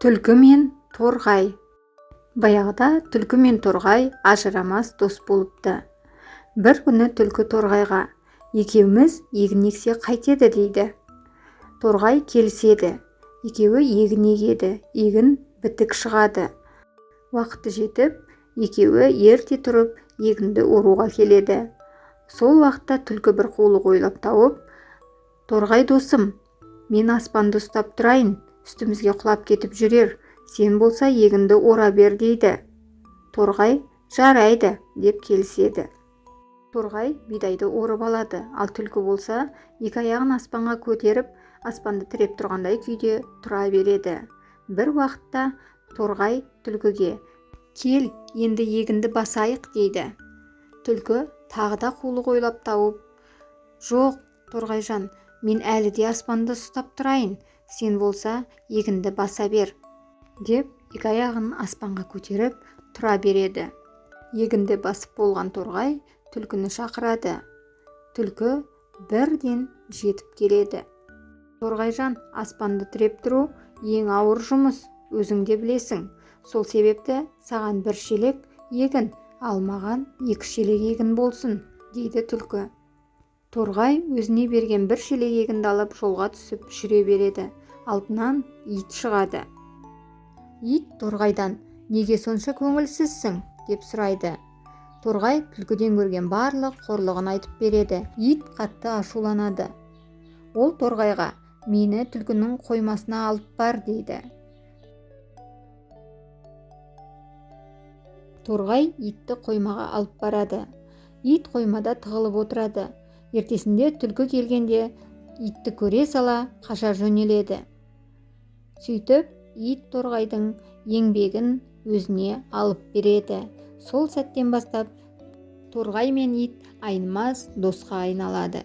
Түлкі мен торғай. Баяғыда түлкі мен торғай ажырамас дос болыпты. Бір күні түлкі торғайға: екеуміз егін ексе қайтеді дейді. Торғай келіседі. Екеуі егін егеді, егін бітік шығады. Уақыты жетіп, екеуі ерте тұрып егінді оруға келеді. Сол уақытта түлкі бір қулық ойлап тауып: торғай досым, мен аспанды ұстап тұрайын, үстімізге құлап кетіп жүрер, сен болса егінді ора бер дейді. Торғай жарайды деп келіседі. Торғай бидайды орып алады, ал түлкі болса екі аяғын аспанға көтеріп, аспанды тіреп тұрғандай күйде тұра береді. Бір уақытта торғай түлкіге: кел, енді егінді басайық дейді. Түлкі тағы да қулық ойлап тауып: жоқ, торғайжан, мен әлі де аспанды ұстап тұрайын, сен болса егінді баса бер деп екі аяғын аспанға көтеріп тұра береді. Егінді басып болған торғай түлкіні шақырады. Түлкі бірден жетіп келеді. Торғайжан, аспанды тіреп тұру ең ауыр жұмыс, өзің де білесің. Сол себепті саған бір шелек егін, ал маған 2 шелек егін болсын дейді түлкі. Торғай өзіне берген бір шелек егінді алып жолға түсіп жүре береді. Алдынан ит шығады. Ит торғайдан: неге сонша көңілсізсің деп сұрайды. Торғай түлкіден көрген барлық қорлығын айтып береді. Ит қатты ашуланады. Ол торғайға: мені түлкінің қоймасына алып бар дейді. Торғай итті қоймаға алып барады. Ит қоймада тығылып отырады. Ертесінде түлкі келгенде итті көре сала қаша жөнеледі. Сөйтіп ит торғайдың еңбегін өзіне алып береді. Сол сәттен бастап торғай мен ит айнымас досқа айналады.